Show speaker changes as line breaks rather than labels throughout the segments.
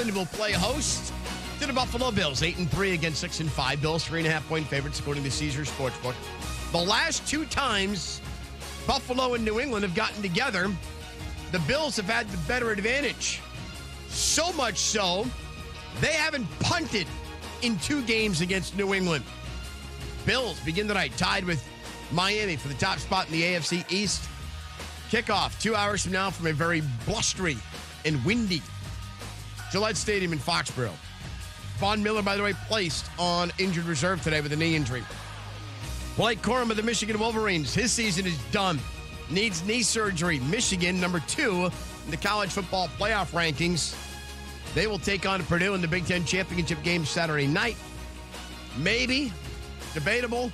England will play host to the Buffalo Bills, 8-3 against 6-5. Bills 3.5-point favorites according to Caesars Sportsbook. The last two times Buffalo and New England have gotten together, the Bills have had the better advantage. So much so, they haven't punted in 2 games against New England. Bills begin tonight tied with Miami for the top spot in the AFC East. Kickoff 2 hours from now from a very blustery and windy Gillette Stadium in Foxborough. Von Miller, by the way, placed on injured reserve today with a knee injury. Blake Corum of the Michigan Wolverines, his season is done. Needs knee surgery. Michigan, number 2 in the college football playoff rankings. They will take on Purdue in the Big Ten championship game Saturday night. Maybe, debatable,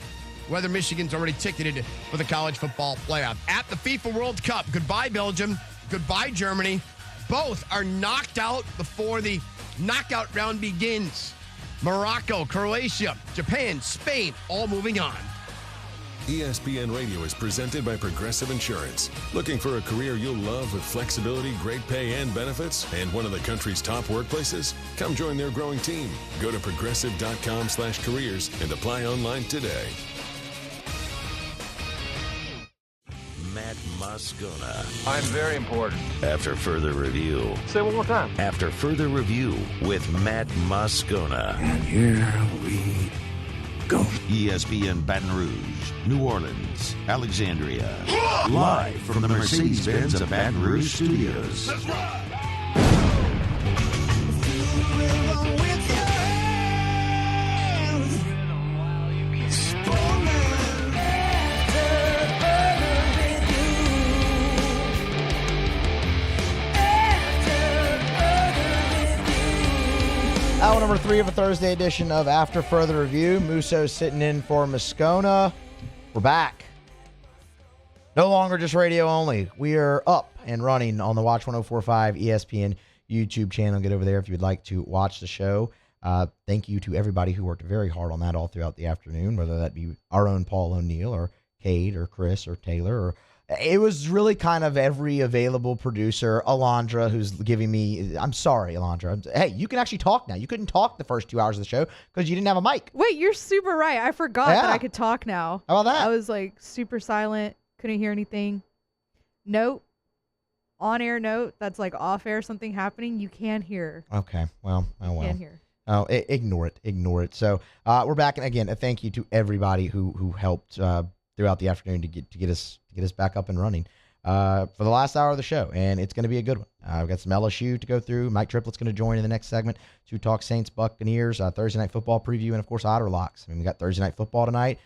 whether Michigan's already ticketed for the college football playoff. At the FIFA World Cup, goodbye Belgium, goodbye Germany. Both are knocked out before the knockout round begins. Morocco, Croatia, Japan, Spain, all moving on.
ESPN Radio is presented by Progressive Insurance. Looking for a career you'll love with flexibility, great pay, and benefits, and one of the country's top workplaces? Come join their growing team. Go to progressive.com/careers and apply online today.
Matt Moscona.
I'm very important.
After further review.
Say it one more time.
After further review with Matt Moscona.
And here we go.
ESPN Baton Rouge, New Orleans, Alexandria. Live from the Mercedes-Benz of Baton Rouge studios.
That's right.
Hour number 3 of a Thursday edition of After Further Review. Musso sitting in for Moscona. We're back. No longer just radio only. We are up and running on the Watch 104.5 ESPN YouTube channel. Get over there if you'd like to watch the show. Thank you to everybody who worked very hard on that all throughout the afternoon, whether that be our own Paul O'Neill or Cade or Chris or Taylor or it was really kind of every available producer. Alondra, who's giving me... I'm sorry, Alondra. Hey, you can actually talk now. You couldn't talk the first 2 hours of the show because you didn't have a mic.
Wait, you're super right. I forgot that I could talk now.
How about that?
I was like super silent. Couldn't hear anything. Note. On-air note. That's like off-air something happening. You can hear.
Okay. Well. Oh, well.
You can hear.
Oh, ignore it. Ignore it. So we're back. And again, a thank you to everybody who helped throughout the afternoon to get us back up and running for the last hour of the show, and it's going to be a good one. We've got some LSU to go through. Mike Triplett's going to join in the next segment to talk Saints-Buccaneers, Thursday night football preview, and of course Otter Locks. I mean, we got Thursday night football tonight,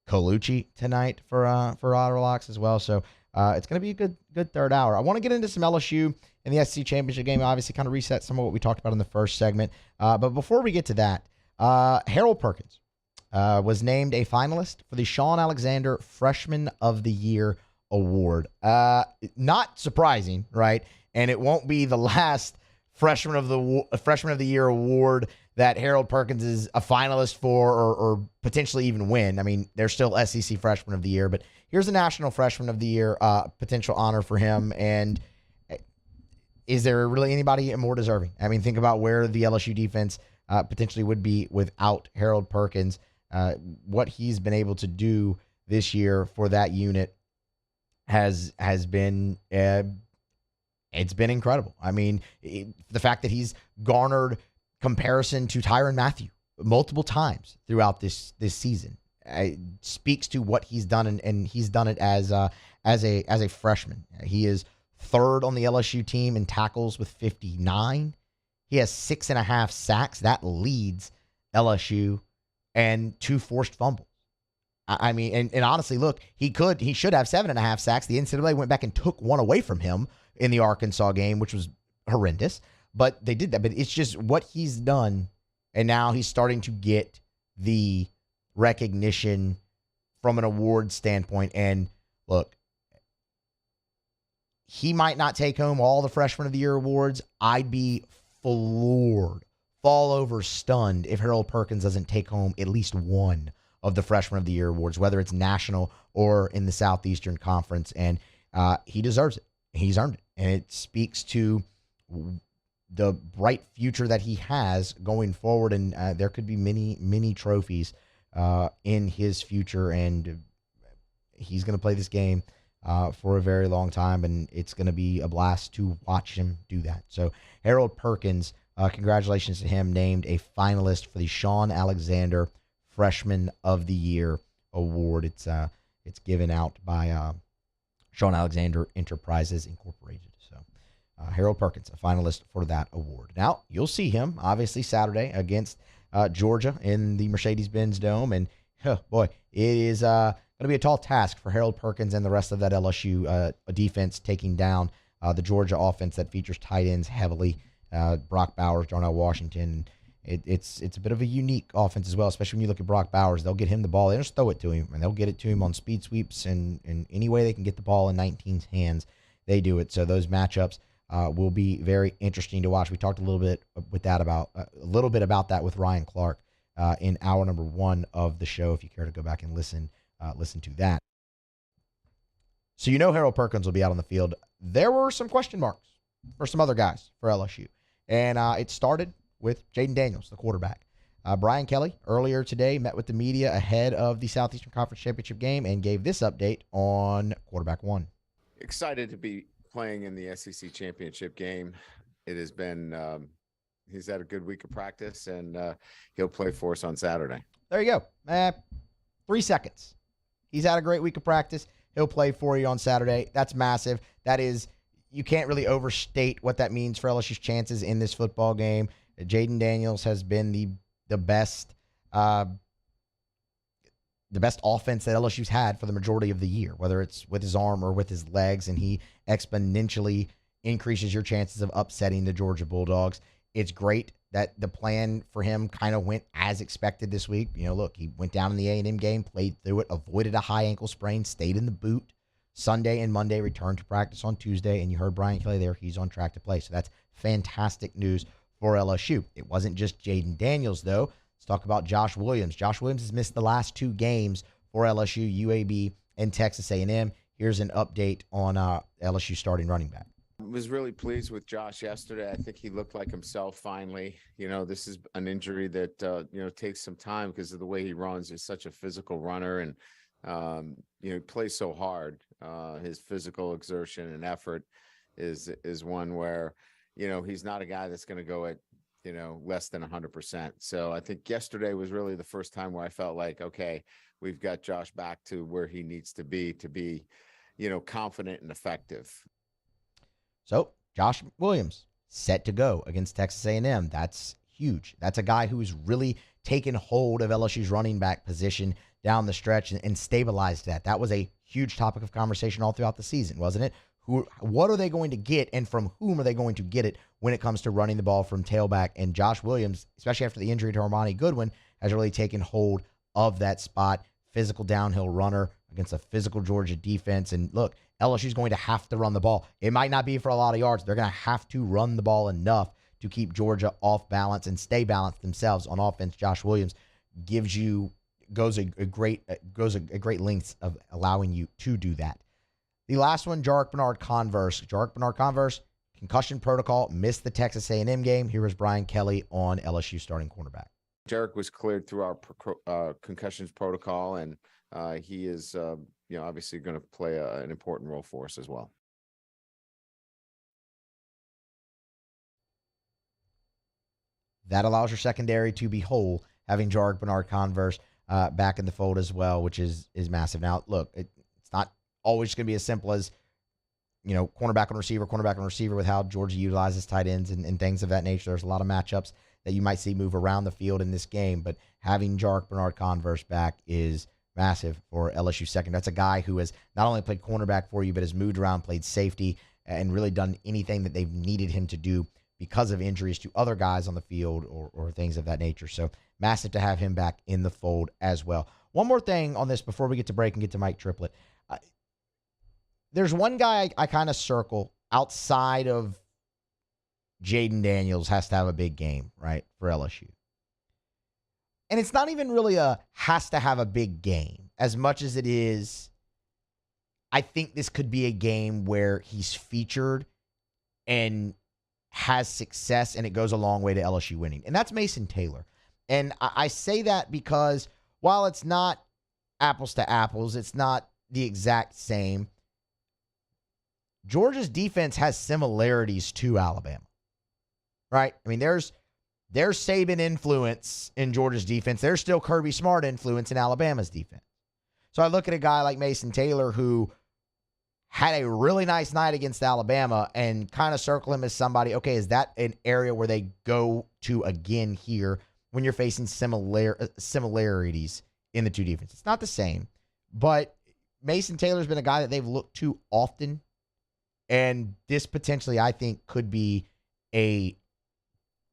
Colucci tonight for Otter Locks as well. So it's going to be a good third hour. I want to get into some LSU and the SEC championship game. Obviously, kind of reset some of what we talked about in the first segment. But before we get to that, Harold Perkins was named a finalist for the Sean Alexander Freshman of the Year Award. Not surprising, right? And it won't be the last Freshman of the Year award that Harold Perkins is a finalist for or potentially even win. I mean, there's still SEC Freshman of the Year, but here's the National Freshman of the Year potential honor for him. And is there really anybody more deserving? I mean, think about where the LSU defense potentially would be without Harold Perkins. What he's been able to do this year for that unit has been it's been incredible. I mean, the fact that he's garnered comparison to Tyrann Mathieu multiple times throughout this season speaks to what he's done, and he's done it as a freshman. He is third on the LSU team in tackles with 59. He has 6.5 sacks. That leads LSU, and 2 forced fumbles. I mean, and honestly, look, he should have 7.5 sacks. The NCAA went back and took one away from him in the Arkansas game, which was horrendous. But they did that. But it's just what he's done, and now he's starting to get the recognition from an award standpoint. And look, he might not take home all the Freshman of the Year awards. I'd be floored, fall over stunned if Harold Perkins doesn't take home at least one of the Freshman of the Year awards, whether it's national or in the Southeastern Conference. And he deserves it. He's earned it. And it speaks to the bright future that he has going forward, and there could be many trophies in his future, and he's going to play this game for a very long time, and it's going to be a blast to watch him do that. So Harold Perkins, congratulations to him, named a finalist for the Sean Alexander Freshman of the Year award. It's given out by Sean Alexander Enterprises Incorporated. So Harold Perkins, a finalist for that award. Now, you'll see him, obviously, Saturday against Georgia in the Mercedes-Benz Dome. And, boy, it is going to be a tall task for Harold Perkins and the rest of that LSU defense taking down the Georgia offense that features tight ends heavily. Brock Bowers, Darnell Washington. It's a bit of a unique offense as well, especially when you look at Brock Bowers. They'll get him the ball. They just throw it to him, and they'll get it to him on speed sweeps, and any way they can get the ball in 19's hands, they do it. So those matchups will be very interesting to watch. We talked a little bit about that with Ryan Clark in hour number 1 of the show, if you care to go back and listen to that. So you know Harold Perkins will be out on the field. There were some question marks for some other guys for LSU, and it started with Jaden Daniels, the quarterback. Brian Kelly, earlier today, met with the media ahead of the Southeastern Conference Championship game and gave this update on quarterback 1.
Excited to be playing in the SEC Championship game. It has been, he's had a good week of practice, and he'll play for us on Saturday.
There you go. 3 seconds. He's had a great week of practice. He'll play for you on Saturday. That's massive. That is, you can't really overstate what that means for LSU's chances in this football game. Jaden Daniels has been the best offense that LSU's had for the majority of the year, whether it's with his arm or with his legs, and he exponentially increases your chances of upsetting the Georgia Bulldogs. It's great that the plan for him kind of went as expected this week. You know, look, he went down in the A&M game, played through it, avoided a high ankle sprain, stayed in the boot Sunday and Monday, returned to practice on Tuesday, and you heard Brian Kelly there. He's on track to play. So that's fantastic news for LSU. It wasn't just Jaden Daniels, though. Let's talk about Josh Williams. Josh Williams has missed the last 2 games for LSU, UAB, and Texas A&M. Here's an update on LSU starting running back.
I was really pleased with Josh yesterday. I think he looked like himself finally. You know, this is an injury that, takes some time because of the way he runs. He's such a physical runner, and, he plays so hard. His physical exertion and effort is one where, he's not a guy that's going to go at, less than 100%. So I think yesterday was really the first time where I felt like, okay, we've got Josh back to where he needs to be, confident and effective.
So Josh Williams set to go against Texas A&M. That's huge. That's a guy who's really taken hold of LSU's running back position down the stretch and stabilized that. That was a huge topic of conversation all throughout the season, wasn't it? What are they going to get, and from whom are they going to get it when it comes to running the ball from tailback? And Josh Williams, especially after the injury to Armani Goodwin, has really taken hold of that spot. Physical downhill runner against a physical Georgia defense. And look, LSU's going to have to run the ball. It might not be for a lot of yards. They're going to have to run the ball enough to keep Georgia off balance and stay balanced themselves on offense. Josh Williams goes a great lengths of allowing you to do that. The last one, Jarek Bernard-Converse. Jarek Bernard-Converse, concussion protocol, missed the Texas A&M game. Here is Brian Kelly on LSU starting cornerback.
Jarek was cleared through our concussions protocol, and he is, obviously going to play an important role for us as well.
That allows your secondary to be whole, having Jarek Bernard-Converse back in the fold as well, which is massive. Now, look, it's not always going to be as simple as, cornerback on receiver with how Georgia utilizes tight ends and things of that nature. There's a lot of matchups that you might see move around the field in this game, but having Jarek Bernard-Converse back is massive for LSU second. That's a guy who has not only played cornerback for you, but has moved around, played safety, and really done anything that they've needed him to do because of injuries to other guys on the field or things of that nature. So massive to have him back in the fold as well. One more thing on this before we get to break and get to Mike Triplett. There's one guy I kind of circle outside of Jaden Daniels has to have a big game, right, for LSU. And it's not even really has to have a big game as much as it is, I think this could be a game where he's featured and has success, and it goes a long way to LSU winning. And that's Mason Taylor. And I say that because while it's not apples to apples, it's not the exact same. Georgia's defense has similarities to Alabama, right? I mean, there's Saban influence in Georgia's defense. There's still Kirby Smart influence in Alabama's defense. So I look at a guy like Mason Taylor who had a really nice night against Alabama and kind of circle him as somebody, okay, is that an area where they go to again here when you're facing similarities in the two defenses? It's not the same, but Mason Taylor's been a guy that they've looked to often, and this potentially, I think, could be a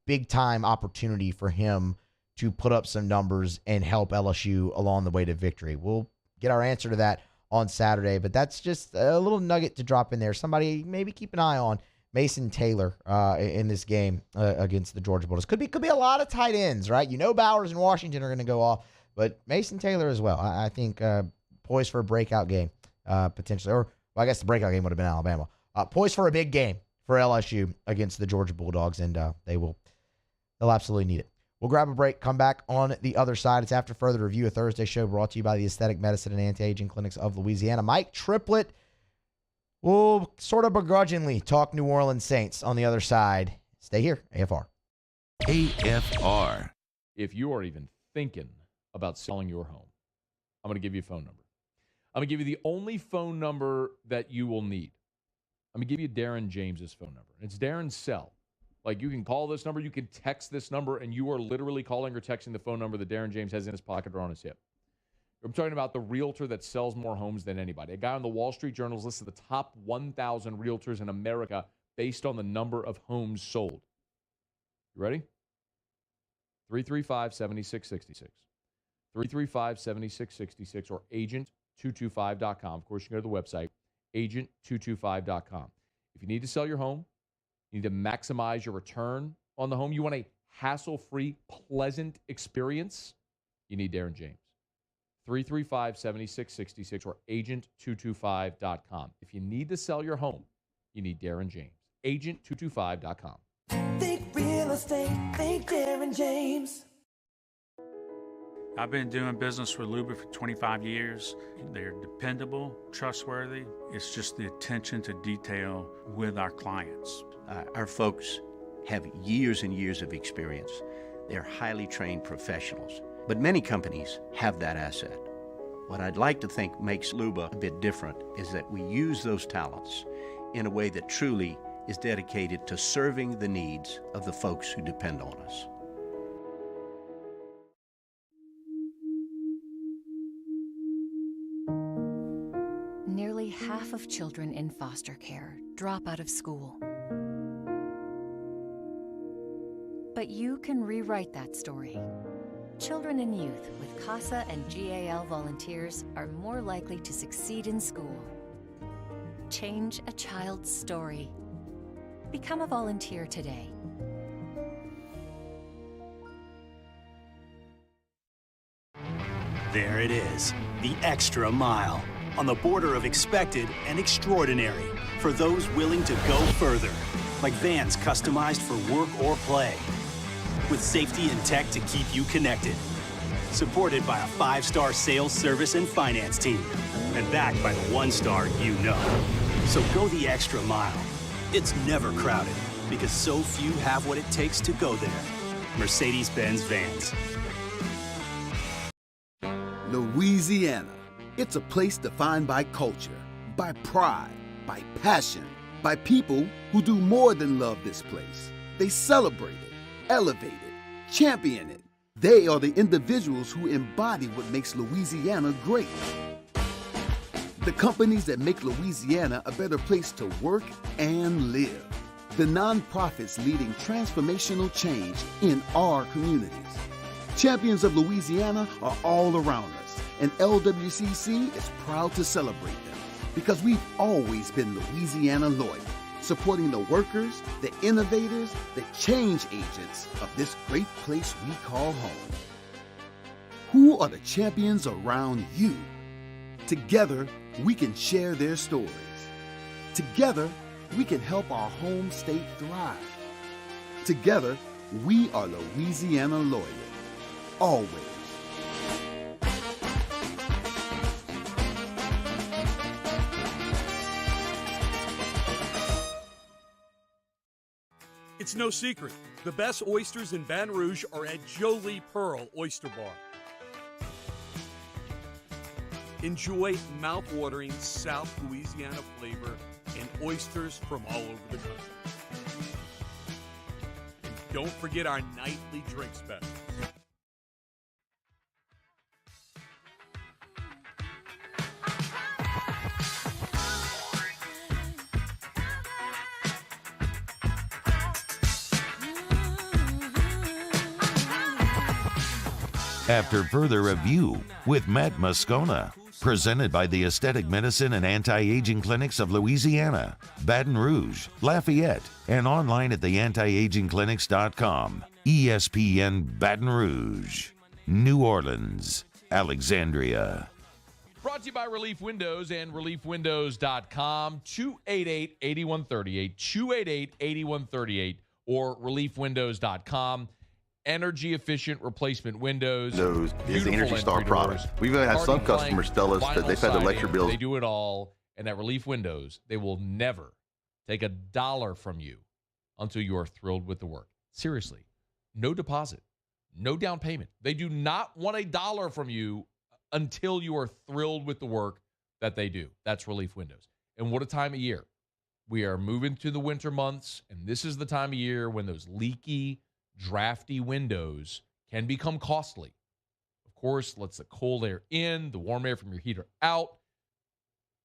big-time opportunity for him to put up some numbers and help LSU along the way to victory. We'll get our answer to that on Saturday, but that's just a little nugget to drop in there. Somebody maybe keep an eye on Mason Taylor in this game against the Georgia Bulldogs. Could be a lot of tight ends, right? You know Bowers and Washington are going to go off, but Mason Taylor as well. I think poised for a breakout game potentially. Or, well, I guess the breakout game would have been Alabama. Poised for a big game for LSU against the Georgia Bulldogs, and they'll absolutely need it. We'll grab a break, come back on the other side. It's After Further Review, a Thursday show brought to you by the Aesthetic Medicine and Anti-Aging Clinics of Louisiana. Mike Triplett will sort of begrudgingly talk New Orleans Saints on the other side. Stay here, AFR.
AFR.
If you are even thinking about selling your home, I'm going to give you a phone number. I'm going to give you the only phone number that you will need. I'm going to give you Darren James's phone number. It's Darren's cell. Like, you can call this number, you can text this number, and you are literally calling or texting the phone number that Darren James has in his pocket or on his hip. I'm talking about the realtor that sells more homes than anybody. A guy on the Wall Street Journal is listed the top 1,000 realtors in America based on the number of homes sold. You ready? 335-7666. 335-7666 or agent225.com. Of course, you can go to the website, agent225.com. If you need to sell your home, you need to maximize your return on the home, you want a hassle-free, pleasant experience, you need Darren James. 335-7666 or agent225.com. If you need to sell your home, you need Darren James. Agent225.com.
Think real estate, think Darren James.
I've been doing business with Luba for 25 years. They're dependable, trustworthy. It's just the attention to detail with our clients.
Our folks have years and years of experience. They're highly trained professionals. But many companies have that asset. What I'd like to think makes Luba a bit different is that we use those talents in a way that truly is dedicated to serving the needs of the folks who depend on us.
Nearly half of children in foster care drop out of school. But you can rewrite that story. Children and youth with CASA and GAL volunteers are more likely to succeed in school. Change a child's story. Become a volunteer today.
There it is, the extra mile, on the border of expected and extraordinary, for those willing to go further, like vans customized for work or play, with safety and tech to keep you connected, supported by a 5-star sales, service, and finance team, and backed by the 1-star you know. So go the extra mile. It's never crowded, because so few have what it takes to go there. Mercedes-Benz Vans.
Louisiana. It's a place defined by culture, by pride, by passion, by people who do more than love this place. They celebrate it, elevate it, champion it. They are the individuals who embody what makes Louisiana great. The companies that make Louisiana a better place to work and live. The nonprofits leading transformational change in our communities. Champions of Louisiana are all around us, and LWCC is proud to celebrate them because we've always been Louisiana loyal, supporting the workers, the innovators, the change agents of this great place we call home. Who are the champions around you? Together, we can share their stories. Together, we can help our home state thrive. together, we are Louisiana loyal. Always.
It's no secret. The best oysters in Baton Rouge are at Jolie Pearl Oyster Bar. Enjoy mouth-watering South Louisiana flavor and oysters from all over the country. And don't forget our nightly drink specials.
After further review with Matt Moscona, presented by the Aesthetic Medicine and Anti-Aging Clinics of Louisiana, Baton Rouge, Lafayette, and online at theantiagingclinics.com. ESPN Baton Rouge, New Orleans, Alexandria.
Brought to you by Relief Windows and ReliefWindows.com. 288-8138, 288-8138, or ReliefWindows.com. Energy efficient replacement windows.
Those is the Energy Star product. We've even had some customers tell us that they've had electric bills.
They do it all. And at Relief Windows, they will never take $1 from you until you are thrilled with the work. Seriously, no deposit, no down payment. They do not want $1 from you until you are thrilled with the work that they do. That's Relief Windows. And what a time of year. We are moving to the winter months, and this is the time of year when those leaky, drafty windows can become costly. Of course, lets the cold air in, the warm air from your heater out.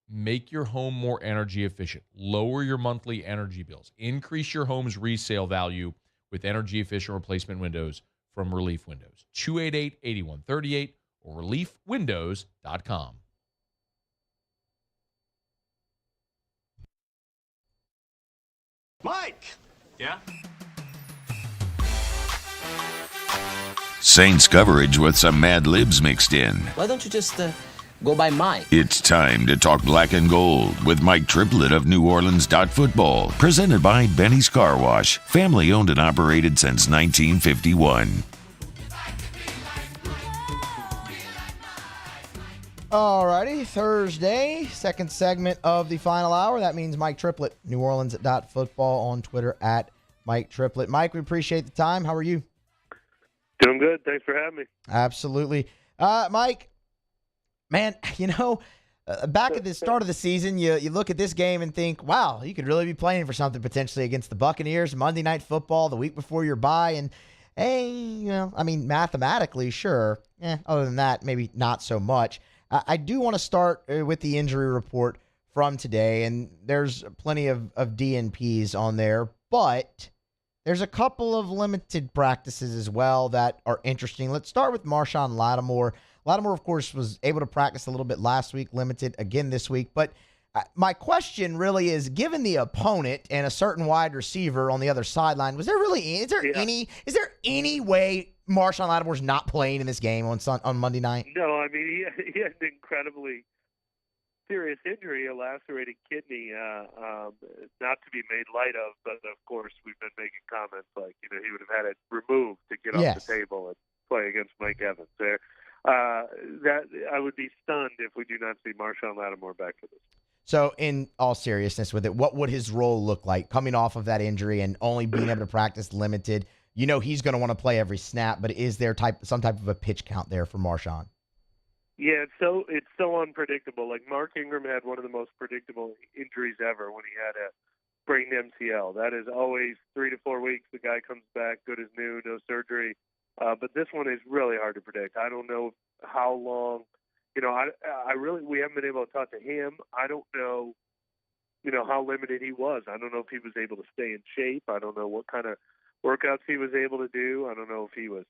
Make your home more energy efficient. Lower your monthly energy bills. Increase your home's resale value with energy efficient replacement windows from Relief Windows. 288-8138 or reliefwindows.com.
Mike!
Yeah?
Saints coverage with some Mad Libs mixed in.
Why don't you just go by Mike?
It's time to talk black and gold with Mike Triplett of New Orleans Football, presented by Benny's Car Wash, family owned and operated since 1951.
Alrighty, Thursday, second segment of the final hour. That means Mike Triplett, New Orleans Football on Twitter at Mike Triplett. Mike, we appreciate the time. How are you?
Doing good. Thanks for having me.
Absolutely. Mike, man, back at the start of the season, you look at this game and think, wow, you could really be playing for something potentially against the Buccaneers, Monday Night Football, the week before your bye. And, hey, mathematically, sure. Other than that, maybe not so much. I do want to start with the injury report from today, and there's plenty of DNPs on there, but there's a couple of limited practices as well that are interesting. Let's start with Marshon Lattimore. Lattimore, of course, was able to practice a little bit last week, limited again this week. But my question really is, given the opponent and a certain wide receiver on the other sideline, is there any way Marshon Lattimore's not playing in this game on Monday night?
No, I mean, he had an incredibly serious injury, a lacerated kidney, not to be made light of, but of course we've been making comments like, he would have had it removed to get off the table and play against Mike Evans. There, that I would be stunned if we do not see Marshon Lattimore back for this.
So, in all seriousness with it, what would his role look like coming off of that injury and only being able to practice limited? He's going to want to play every snap, but is there some type of a pitch count there for Marshon?
Yeah, it's so unpredictable. Like Mark Ingram had one of the most predictable injuries ever when he had a sprained MCL. That is always 3 to 4 weeks. The guy comes back good as new, no surgery. But this one is really hard to predict. I don't know how long. We haven't been able to talk to him. I don't know, how limited he was. I don't know if he was able to stay in shape. I don't know what kind of workouts he was able to do. I don't know if he was,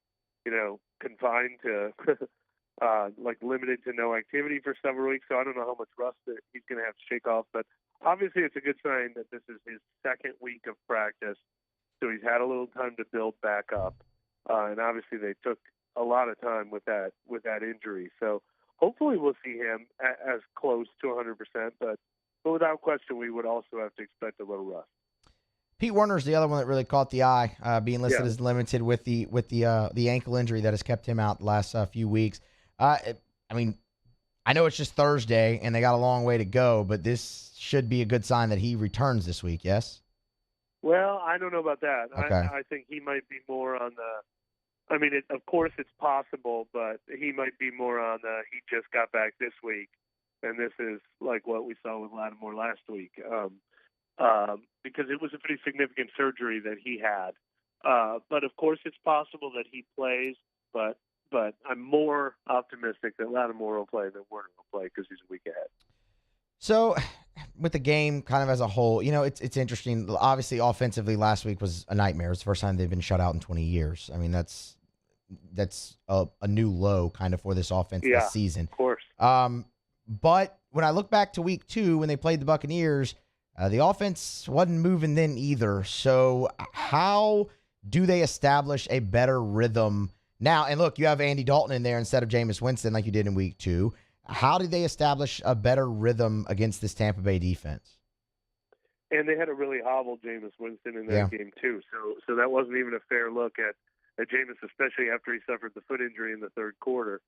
confined to limited to no activity for several weeks. So I don't know how much rust that he's going to have to shake off. But obviously it's a good sign that this is his second week of practice. So he's had a little time to build back up. And obviously they took a lot of time with that injury. So hopefully we'll see him as close to 100%. But without question, we would also have to expect a little rust.
Pete Werner's the other one that really caught the eye, being listed as limited with the ankle injury that has kept him out the last few weeks. I mean, I know it's just Thursday and they got a long way to go, but this should be a good sign that he returns this week. Yes.
Well, I don't know about that.
Okay.
I think he might be more on the. I mean, of course it's possible, but he might be more on the. He just got back this week, and this is like what we saw with Lattimore last week, because it was a pretty significant surgery that he had. But of course it's possible that he plays, but I'm more optimistic that Lattimore will play than Werner will play because he's a week ahead.
So, with the game kind of as a whole, it's interesting. Obviously, offensively, last week was a nightmare. It's the first time they've been shut out in 20 years. I mean, that's a new low kind of for this offense this season.
Of course.
But when I look back to week 2 when they played the Buccaneers, the offense wasn't moving then either. So, how do they establish a better rhythm now? And look, you have Andy Dalton in there instead of Jameis Winston like you did in week 2. How did they establish a better rhythm against this Tampa Bay defense?
And they had to really hobble Jameis Winston in that game too. So that wasn't even a fair look at Jameis, especially after he suffered the foot injury in the third quarter,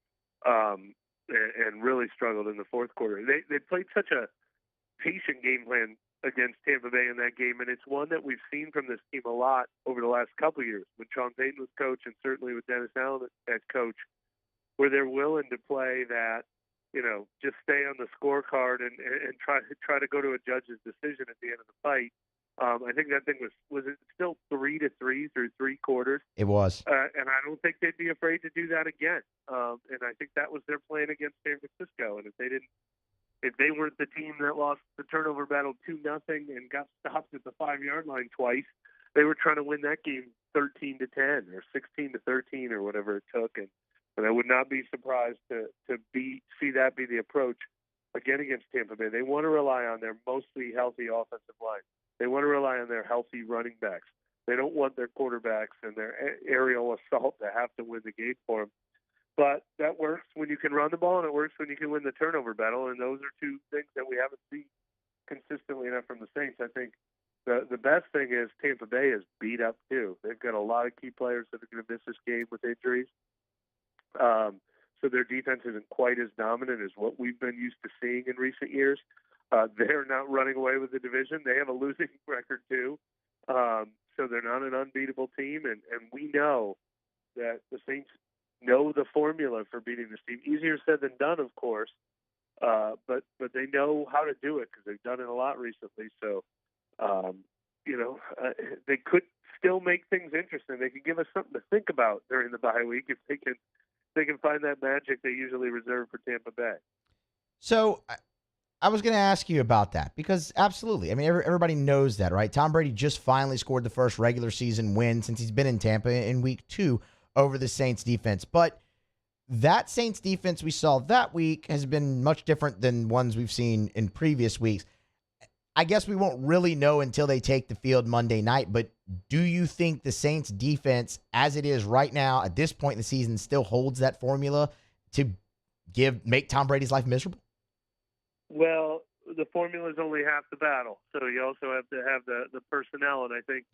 and really struggled in the fourth quarter. They played such a patient game plan against Tampa Bay in that game, and it's one that we've seen from this team a lot over the last couple of years when Sean Payton was coach, and certainly with Dennis Allen as coach, where they're willing to play that. Just stay on the scorecard and try to go to a judge's decision at the end of the fight. I think that thing was it still 3-3 through 3 quarters?
It was.
And I don't think they'd be afraid to do that again. And I think that was their plan against San Francisco. And if they weren't the team that lost the turnover battle 2-0 and got stopped at the 5-yard line twice, they were trying to win that game 13-10 or 16-13 or whatever it took. And I would not be surprised to see that be the approach again against Tampa Bay. They want to rely on their mostly healthy offensive line. They want to rely on their healthy running backs. They don't want their quarterbacks and their aerial assault to have to win the game for them. But that works when you can run the ball, and it works when you can win the turnover battle. And those are two things that we haven't seen consistently enough from the Saints. I think the best thing is Tampa Bay is beat up too. They've got a lot of key players that are going to miss this game with injuries. So their defense isn't quite as dominant as what we've been used to seeing in recent years. They're not running away with the division. They have a losing record too. So they're not an unbeatable team. And we know that the Saints know the formula for beating this team. Easier said than done, of course. But they know how to do it because they've done it a lot recently. So, they could still make things interesting. They could give us something to think about during the bye week if they can find that magic they usually reserve for Tampa Bay.
So I was going to ask you about that because absolutely. I mean, everybody knows that, right? Tom Brady just finally scored the first regular season win since he's been in Tampa in week 2 over the Saints defense. But that Saints defense we saw that week has been much different than ones we've seen in previous weeks. I guess we won't really know until they take the field Monday night, but do you think the Saints defense, as it is right now at this point in the season, still holds that formula to make Tom Brady's life miserable?
Well, the formula is only half the battle, so you also have to have the personnel, and I think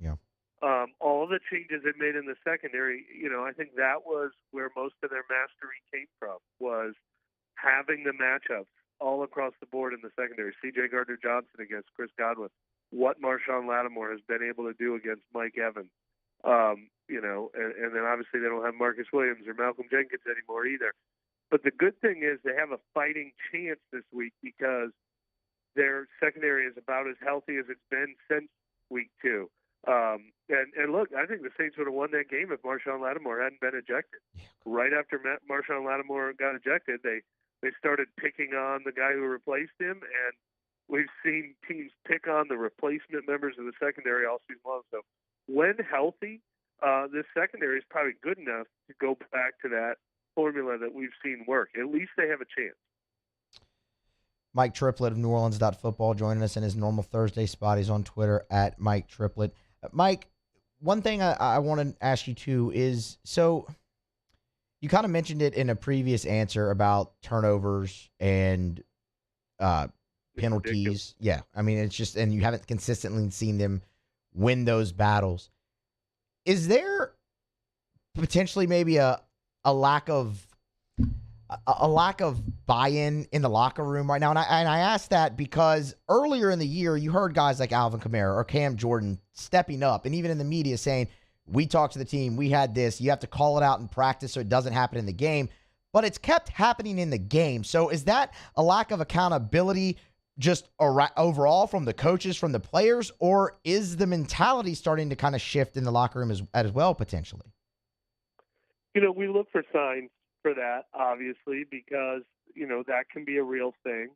all the changes they made in the secondary, I think that was where most of their mastery came from, was having the matchups all across the board in the secondary. C.J. Gardner-Johnson against Chris Godwin. What Marshawn Lattimore has been able to do against Mike Evans. And then obviously they don't have Marcus Williams or Malcolm Jenkins anymore either. But the good thing is they have a fighting chance this week because their secondary is about as healthy as it's been since week 2. And look, I think the Saints would have won that game if Marshawn Lattimore hadn't been ejected. Right after Marshawn Lattimore got ejected, they started picking on the guy who replaced him, and we've seen teams pick on the replacement members of the secondary all season long. So when healthy, this secondary is probably good enough to go back to that formula that we've seen work. At least they have a chance.
Mike Triplett of NewOrleans.football joining us in his normal Thursday spot. He's on Twitter at Mike Triplett. Mike, one thing I want to ask you too is, so you kind of mentioned it in a previous answer about turnovers and penalties. Yeah, I mean, it's just, and you haven't consistently seen them win those battles. Is there potentially maybe a lack of buy-in in the locker room right now? And I ask that because earlier in the year, you heard guys like Alvin Kamara or Cam Jordan stepping up, and even in the media saying, we talked to the team, we had this, you have to call it out in practice so it doesn't happen in the game. But it's kept happening in the game. So is that a lack of accountability just overall from the coaches, from the players, or is the mentality starting to kind of shift in the locker room as well, potentially?
We look for signs for that, obviously, because, that can be a real thing.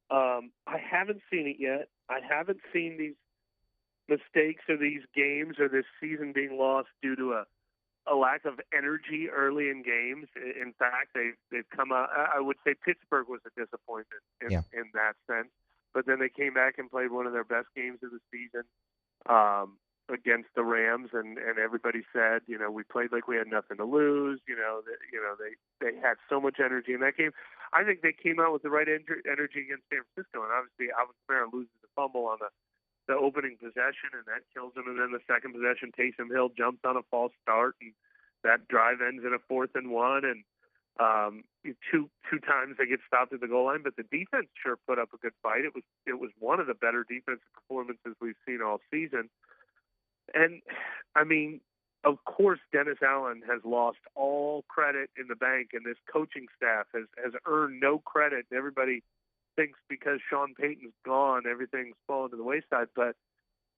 I haven't seen it yet. I haven't seen these mistakes or these games or this season being lost due to a lack of energy early in games. In fact, they've come out. I would say Pittsburgh was a disappointment in that sense, but then they came back and played one of their best games of the season against the Rams, and everybody said, we played like we had nothing to lose. They had so much energy in that game. I think they came out with the right energy against San Francisco, and obviously Alvin Kamara loses the fumble on the opening possession, and that kills him. And then the second possession, Taysom Hill jumps on a false start, and that drive ends in a 4th and 1. And two times they get stopped at the goal line, but the defense sure put up a good fight. It was one of the better defensive performances we've seen all season. And I mean, of course, Dennis Allen has lost all credit in the bank, and this coaching staff has earned no credit. Everybody thinks because Sean Payton's gone, everything's fallen to the wayside. But,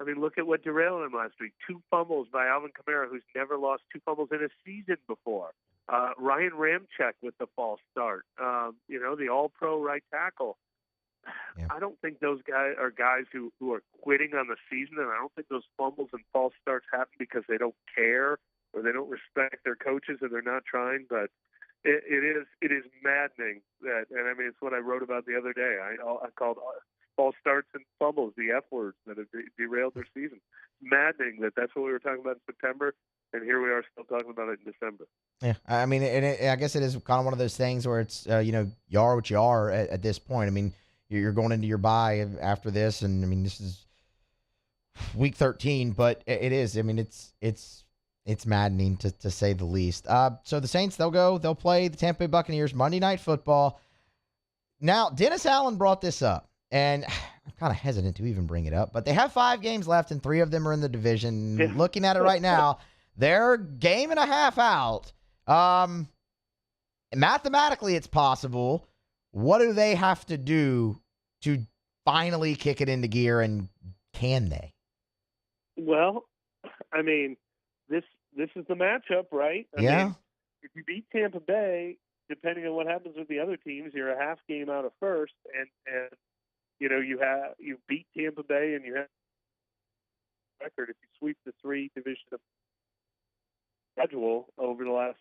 I mean, look at what derailed him last week. 2 fumbles by Alvin Kamara, who's never lost 2 fumbles in a season before. Ryan Ramczyk with the false start. The all-pro right tackle. Yeah. I don't think those guys are guys who are quitting on the season, and I don't think those fumbles and false starts happen because they don't care or they don't respect their coaches or they're not trying. But it is maddening that, and I mean, it's what I wrote about the other day. I called false starts and fumbles the F words that have derailed their season. Maddening that that's what we were talking about in September, and here we are still talking about it in December.
Yeah, I mean, I guess it is kind of one of those things where it's, you are what you are at this point. I mean, you're going into your bye after this, and I mean, this is week 13, but it is. I mean, it's maddening to say the least. So the Saints, they'll play the Tampa Bay Buccaneers Monday Night Football. Now, Dennis Allen brought this up, and I'm kind of hesitant to even bring it up, but they have 5 games left, and 3 of them are in the division. Looking at it right now, they're game and a half out. Mathematically, it's possible. What do they have to do to finally kick it into gear, and can they?
Well, I mean, this is the matchup, right? I mean, if you beat Tampa Bay, depending on what happens with the other teams, you're a half game out of first, and you beat Tampa Bay, and you have record if you sweep the 3 division schedule over the last.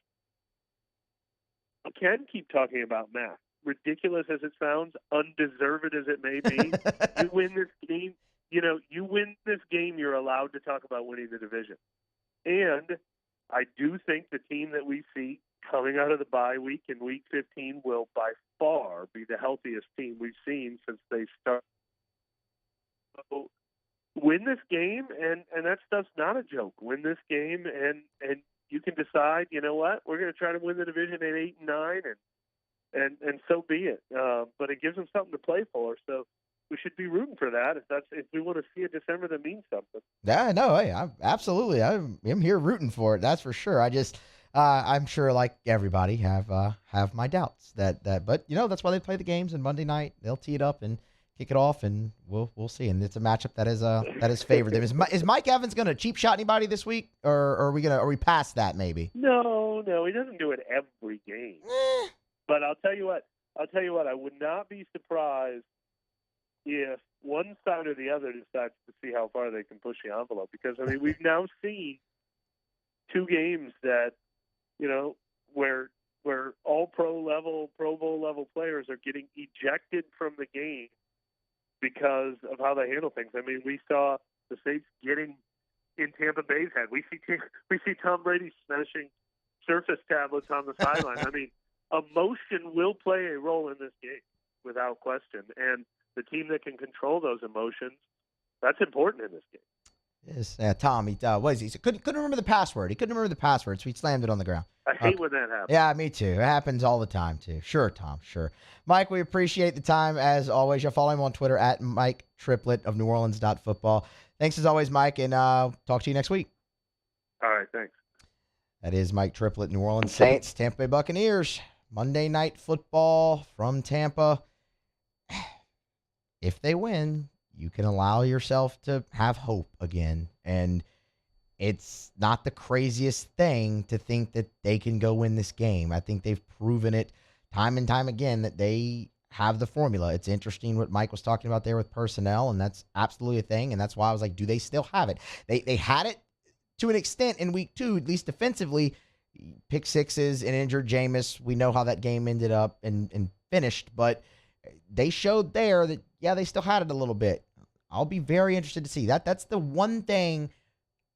I can keep talking about math. Ridiculous as it sounds, undeserved as it may be, you win this game. You win this game, you're allowed to talk about winning the division. And I do think the team that we see coming out of the bye week in Week 15 will by far be the healthiest team we've seen since they started. So win this game, and that stuff's not a joke. Win this game, and you can decide, you know what, we're going to try to win the division at 8 and 9, and so be it. But it gives them something to play for, so we should be rooting for that if we want to see a December that means something.
Yeah, no, hey, I'm here rooting for it. That's for sure. I'm sure, like everybody, have my doubts that, but that's why they play the games, and Monday night they'll tee it up and kick it off, and we'll see. And it's a matchup that is favored them. Is Mike Evans going to cheap shot anybody this week, or are we past that maybe?
No, he doesn't do it every game. But I'll tell you what, I would not be surprised if one side or the other decides to see how far they can push the envelope. Because, I mean, we've now seen 2 games that, where all Pro Bowl level players are getting ejected from the game because of how they handle things. I mean, we saw the Saints getting in Tampa Bay's head. We see Tom Brady smashing Surface tablets on the sideline. I mean, emotion will play a role in this game without question, and the team that can control those emotions, that's important in this game.
Tom, what is he? Couldn't remember the password. He couldn't remember the password, so he slammed it on the ground.
I hate when that happens.
Yeah, me too. It happens all the time, too. Sure, Tom, sure. Mike, we appreciate the time, as always. You'll follow him on Twitter at Mike Triplett of NewOrleans.football. Thanks, as always, Mike, and talk to you next week.
All right, thanks.
That is Mike Triplett, New Orleans Saints, Tampa Bay Buccaneers. Monday Night Football from Tampa. If they win, you can allow yourself to have hope again. And it's not the craziest thing to think that they can go win this game. I think they've proven it time and time again that they have the formula. It's interesting what Mike was talking about there with personnel, and that's absolutely a thing. And that's why I was like, do they still have it? They had it to an extent in week 2, at least defensively. Pick sixes and injured Jameis. We know how that game ended up and finished, but they showed there that, yeah, they still had it a little bit. I'll be very interested to see that. That's the one thing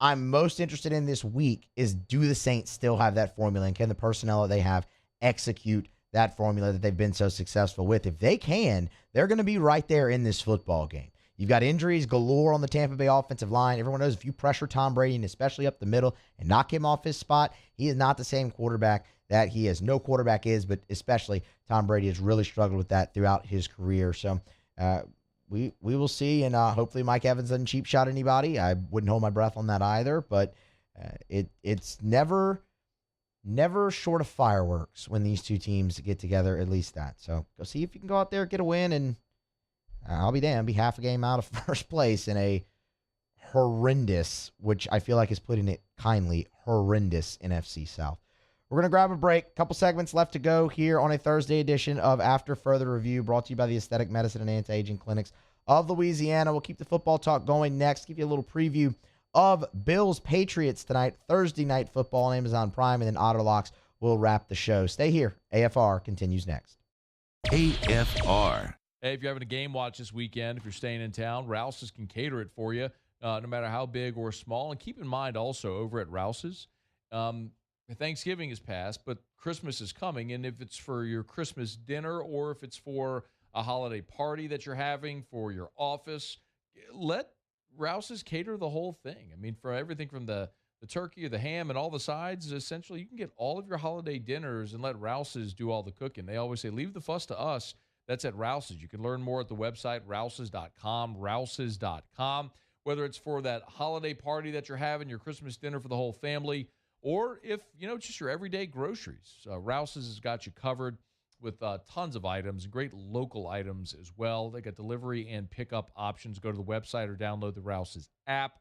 I'm most interested in this week is, do the Saints still have that formula, and can the personnel that they have execute that formula that they've been so successful with? If they can, they're going to be right there in this football game. You've got injuries galore on the Tampa Bay offensive line. Everyone knows if you pressure Tom Brady, and especially up the middle, and knock him off his spot, he is not the same quarterback that he is. No quarterback is, but especially Tom Brady has really struggled with that throughout his career. So we will see, and hopefully Mike Evans doesn't cheap shot anybody. I wouldn't hold my breath on that either, but it's never short of fireworks when these two teams get together, at least that. So go see if you can go out there, get a win, and I'll be damned, be half a game out of first place in a horrendous, which I feel like is putting it kindly, horrendous NFC South. We're going to grab a break. Couple segments left to go here on a Thursday edition of After Further Review, brought to you by the Aesthetic Medicine and Anti-Aging Clinics of Louisiana. We'll keep the football talk going next. Give you a little preview of Bills Patriots tonight, Thursday Night Football on Amazon Prime, and then Otterlocks will wrap the show. Stay here. AFR continues next.
AFR.
Hey, if you're having a game watch this weekend, if you're staying in town, Rouse's can cater it for you, no matter how big or small. And keep in mind also, over at Rouse's, Thanksgiving is past, but Christmas is coming. And if it's for your Christmas dinner, or if it's for a holiday party that you're having for your office, let Rouse's cater the whole thing. I mean, for everything from the turkey or the ham and all the sides, essentially, you can get all of your holiday dinners and let Rouse's do all the cooking. They always say, leave the fuss to us. That's at Rouse's. You can learn more at the website, rouses.com, rouses.com. Whether it's for that holiday party that you're having, your Christmas dinner for the whole family, or if, just your everyday groceries. Rouse's has got you covered with tons of items, great local items as well. They got delivery and pickup options. Go to the website or download the Rouse's app.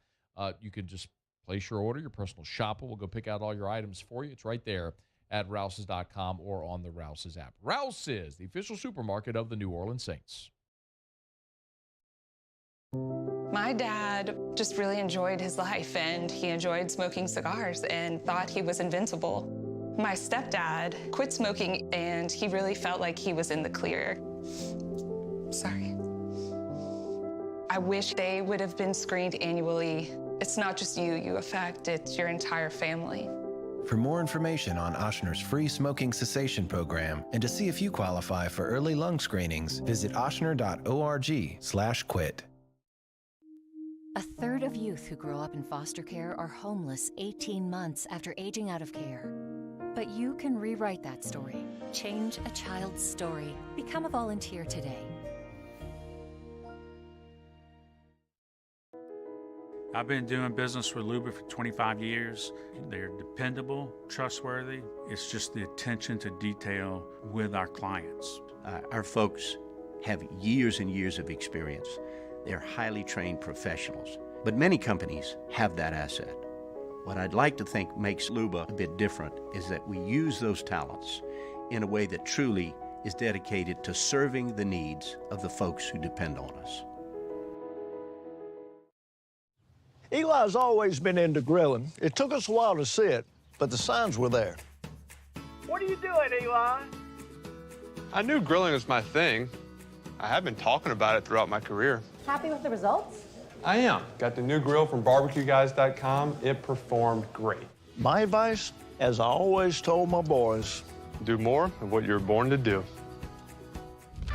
You can just place your order. Your personal shopper will go pick out all your items for you. It's right there at rouses.com or on the Rouse's app. Rouse's, the official supermarket of the New Orleans Saints.
My dad just really enjoyed his life, and he enjoyed smoking cigars and thought he was invincible. My stepdad quit smoking, and he really felt like he was in the clear. Sorry. I wish they would have been screened annually. It's not just you affect, it's your entire family.
For more information on Ochsner's free smoking cessation program and to see if you qualify for early lung screenings, visit ochsner.org/quit.
A third of youth who grow up in foster care are homeless 18 months after aging out of care. But you can rewrite that story. Change a child's story. Become a volunteer today.
I've been doing business with Luba for 25 years. They're dependable, trustworthy. It's just the attention to detail with our clients.
Our folks have years and years of experience. They're highly trained professionals, but many companies have that asset. What I'd like to think makes Luba a bit different is that we use those talents in a way that truly is dedicated to serving the needs of the folks who depend on us.
Eli's always been into grilling. It took us a while to see it, but the signs were there.
What are you doing, Eli?
I knew grilling was my thing. I have been talking about it throughout my career.
Happy with the results?
I am. Got the new grill from barbecueguys.com. It performed great.
My advice, as I always told my boys,
do more of what you were born to do.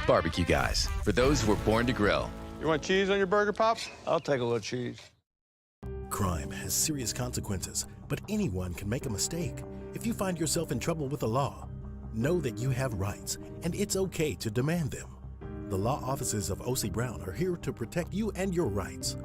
Barbecue Guys, for those who were born to grill.
You want cheese on your burger, Pops?
I'll take a little cheese.
crime has serious consequences, but anyone can make a mistake. If you find yourself in trouble with the law, know that you have rights, and it's okay to demand them. The law offices of O.C. Brown are here to protect you and your rights.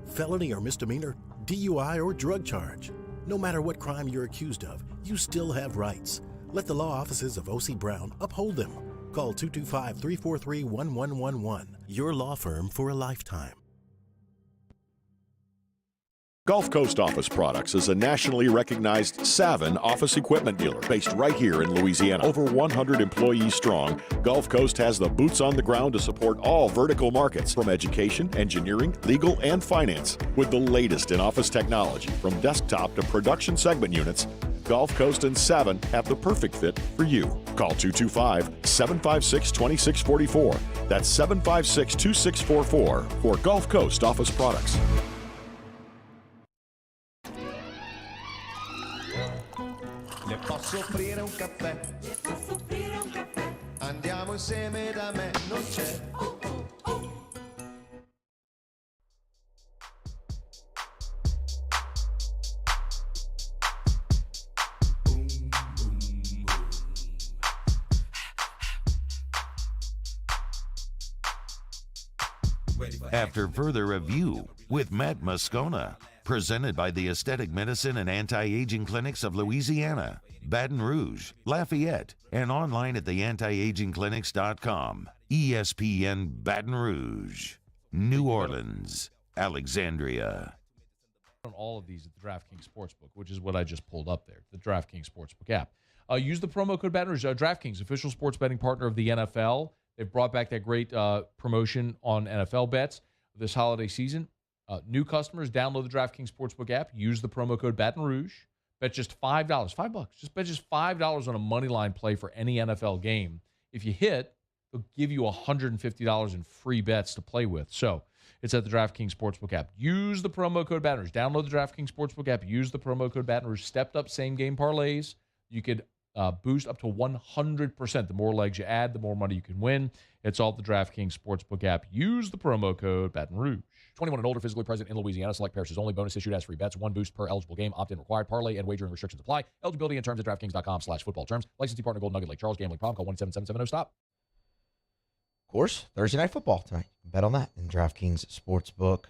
Felony or misdemeanor, DUI or drug charge. No matter what crime you're accused of, you still have rights. Let the law offices of O.C. Brown uphold them. Call 225-343-1111. Your law firm for a lifetime.
Gulf Coast Office Products is a nationally recognized Savin office equipment dealer based right here in Louisiana. Over 100 employees strong, Gulf Coast has the boots on the ground to support all vertical markets, from education, engineering, legal, and finance. With the latest in office technology, from desktop to production segment units, Gulf Coast and Savin have the perfect fit for you. Call 225-756-2644. That's 756-2644 for Gulf Coast Office Products.
Le posso offrire un caffè? Andiamo insieme da me, non c'è.
After further review with Matt Moscona, presented by the Aesthetic Medicine and Anti-Aging Clinics of Louisiana, Baton Rouge, Lafayette, and online at theantiagingclinics.com. ESPN Baton Rouge, New Orleans, Alexandria.
On all of these at the DraftKings Sportsbook, which is what I just pulled up there, the DraftKings Sportsbook app. Use the promo code Baton Rouge. DraftKings, official sports betting partner of the NFL. They've brought back that great promotion on NFL bets this holiday season. New customers, download the DraftKings Sportsbook app. Use the promo code Baton Rouge. Bet just $5, $5. Just bet just $5 on a money line play for any NFL game. If you hit, they'll give you $150 in free bets to play with. So it's at the DraftKings Sportsbook app. Use the promo code Baton Rouge. Download the DraftKings Sportsbook app. Use the promo code Baton Rouge. Stepped up same game parlays. You could boost up to 100%. The more legs you add, the more money you can win. It's all at the DraftKings Sportsbook app. Use the promo code Baton Rouge. 21 and older, physically present in Louisiana. Select parishes only. Bonus issued as free bets. One boost per eligible game. Opt-in required. Parlay and wagering restrictions apply. Eligibility and terms at DraftKings.com/football terms. Licensing partner Golden Nugget Lake Charles. Gambling problem. Call 1-877-770-STOP.
Of course, Thursday Night Football tonight. Bet on that in DraftKings Sportsbook.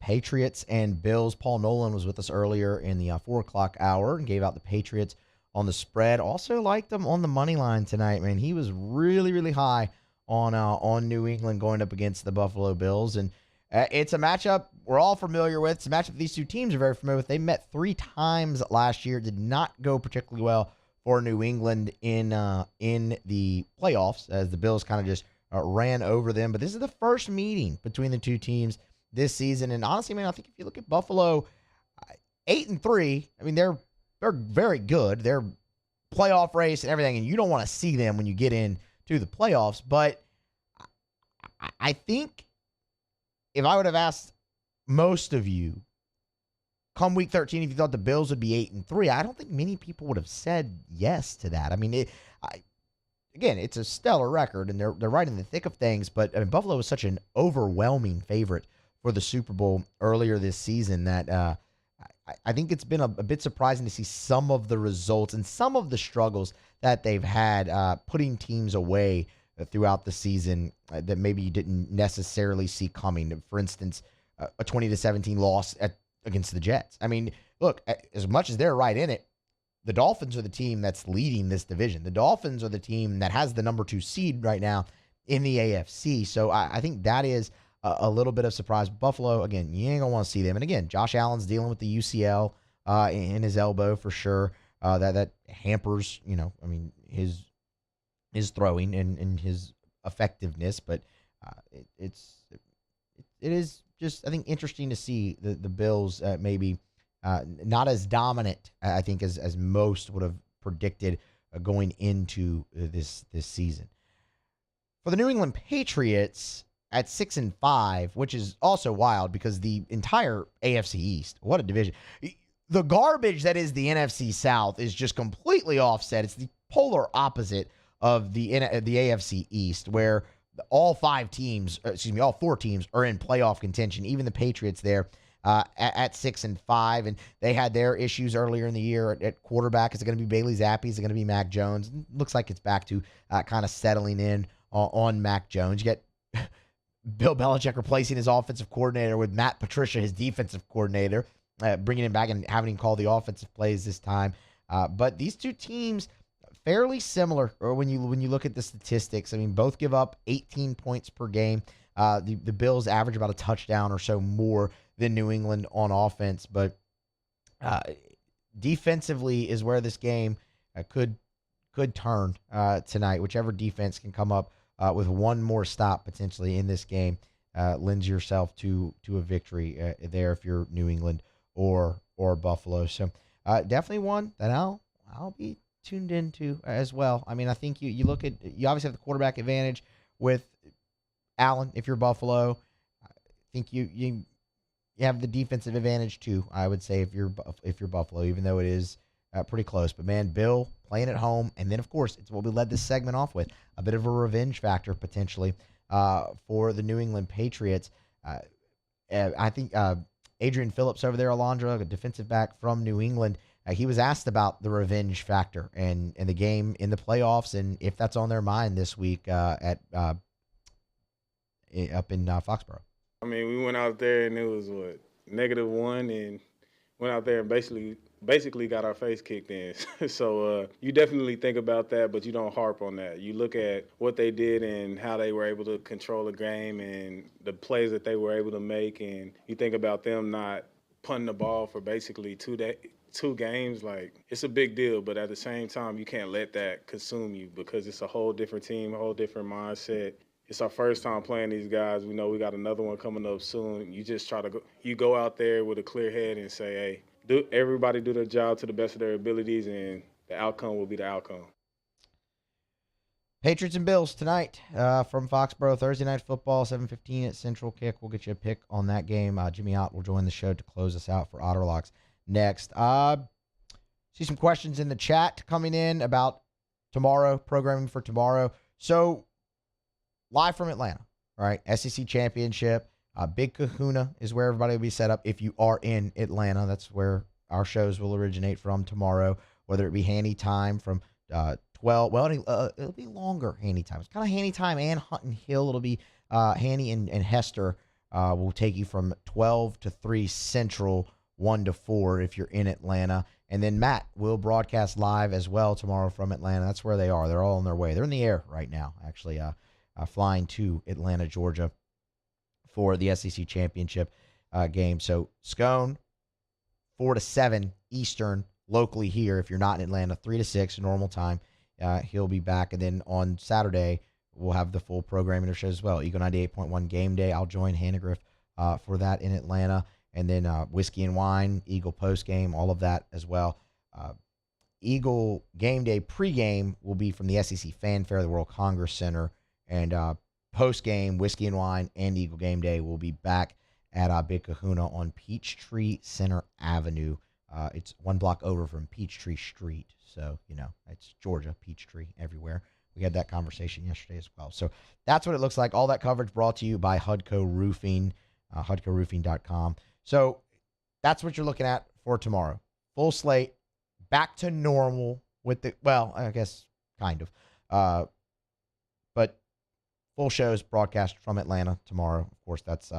Patriots and Bills. Paul Nolan was with us earlier in the 4 o'clock hour and gave out the Patriots on the spread. Also liked them on the money line tonight, man. He was really, really high on New England going up against the Buffalo Bills. And it's a matchup we're all familiar with. It's a matchup these two teams are very familiar with. They met 3 times last year. Did not go particularly well for New England in the playoffs, as the Bills kind of just ran over them. But this is the first meeting between the two teams this season. And honestly, man, I think if you look at Buffalo, 8-3, I mean, they're very good. They're playoff race and everything, and you don't want to see them when you get into the playoffs. But I think if I would have asked most of you come week 13 if you thought the Bills would be 8-3, I don't think many people would have said yes to that. I mean, again, it's a stellar record, and they're right in the thick of things. But I mean, Buffalo was such an overwhelming favorite for the Super Bowl earlier this season that I think it's been a bit surprising to see some of the results and some of the struggles that they've had putting teams away throughout the season that maybe you didn't necessarily see coming. For instance, a 20-17 loss against the Jets. I mean, look, as much as they're right in it, the Dolphins are the team that's leading this division. The Dolphins are the team that has the number 2 seed right now in the AFC. So I think that is a little bit of surprise. Buffalo, again, you ain't going to want to see them. And again, Josh Allen's dealing with the UCL in his elbow for sure. That hampers, I mean, his throwing and his effectiveness. But it is just, I think, interesting to see the Bills maybe not as dominant, I think, as most would have predicted going into this season. For the New England Patriots at 6-5, which is also wild because the entire AFC East, what a division. The garbage that is the NFC South is just completely offset. It's the polar opposite of the AFC East, where all 4 teams are in playoff contention. Even the Patriots there at 6-5, and they had their issues earlier in the year at quarterback. Is it going to be Bailey Zappi? Is it going to be Mac Jones? Looks like it's back to kind of settling in on Mac Jones. You get Bill Belichick replacing his offensive coordinator with Matt Patricia, his defensive coordinator, bringing him back and having him call the offensive plays this time. But these two teams fairly similar, or when you look at the statistics. I mean, both give up 18 points per game. The Bills average about a touchdown or so more than New England on offense, but defensively is where this game could turn tonight. Whichever defense can come up with one more stop potentially in this game lends yourself to a victory there if you're New England or Buffalo. So definitely one that I'll be tuned into as well. I mean, I think you look at, you obviously have the quarterback advantage with Allen if you're Buffalo. I think you have the defensive advantage too, I would say, if you're Buffalo, even though it is pretty close. But man, Bill playing at home, and then of course it's what we led this segment off with, a bit of a revenge factor potentially for the New England Patriots. I think Adrian Phillips over there, Alondra, a defensive back from New England, he was asked about the revenge factor and the game in the playoffs, and if that's on their mind this week up in Foxborough.
I mean, we went out there and it was -1, and went out there and basically got our face kicked in. So you definitely think about that, but you don't harp on that. You look at what they did and how they were able to control the game and the plays that they were able to make, and you think about them not punting the ball for basically 2 games. Like, it's a big deal, but at the same time, you can't let that consume you because it's a whole different team, a whole different mindset. It's our first time playing these guys. We know we got another one coming up soon. You just go out there with a clear head and say, hey, everybody do their job to the best of their abilities, and the outcome will be the outcome.
Patriots and Bills tonight from Foxborough. Thursday Night Football, 7:15 at Central Kick. We'll get you a pick on that game. Jimmy Ott will join the show to close us out for Otterlocks next. See some questions in the chat coming in about tomorrow, programming for tomorrow. So, live from Atlanta, all right? SEC Championship. Big Kahuna is where everybody will be set up if you are in Atlanta. That's where our shows will originate from tomorrow, whether it be Handy Time from 12. Well, it'll be longer Handy Time. It's kind of Handy Time and Hunt and Hill. It'll be Handy and Hester will take you from 12 to 3 Central, 1 to 4 if you're in Atlanta. And then Matt will broadcast live as well tomorrow from Atlanta. That's where they are. They're all on their way. They're in the air right now, actually, flying to Atlanta, Georgia for the SEC Championship game. So Scone, 4 to 7 Eastern locally here. If you're not in Atlanta, 3 to 6 normal time. He'll be back. And then on Saturday, we'll have the full programming of shows as well. Eagle 98.1 Game Day. I'll join Hannegriff for that in Atlanta. And then Whiskey and Wine, Eagle Post Game, all of that as well. Eagle Game Day pregame will be from the SEC Fanfare, the World Congress Center. And post-game, Whiskey and Wine and Eagle Game Day will be back at Big Kahuna on Peachtree Center Avenue. It's 1 block over from Peachtree Street. So, it's Georgia, Peachtree, everywhere. We had that conversation yesterday as well. So that's what it looks like. All that coverage brought to you by Hudco Roofing, HudcoRoofing.com. So that's what you're looking at for tomorrow. Full slate, back to normal with I guess kind of. But full shows broadcast from Atlanta tomorrow. Of course, that's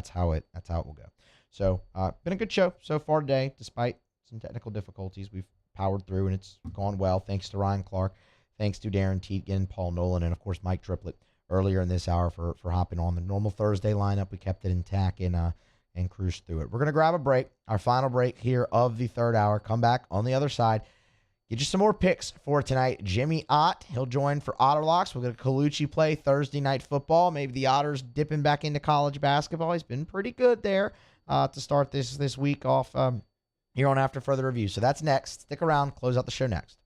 how it will go. So, been a good show so far today, despite some technical difficulties. We've powered through, and it's gone well. Thanks to Ryan Clark, thanks to Darren Tietgen, Paul Nolan, and of course Mike Triplett earlier in this hour for hopping on the normal Thursday lineup. We kept it intact and cruised through it. We're gonna grab a break, our final break here of the third hour. Come back on the other side. Get you some more picks for tonight. Jimmy Ott, he'll join for Otterlocks. We're going to Colucci play Thursday Night Football. Maybe the Otters dipping back into college basketball. He's been pretty good there to start this week off here on After Further Review. So that's next. Stick around. Close out the show next.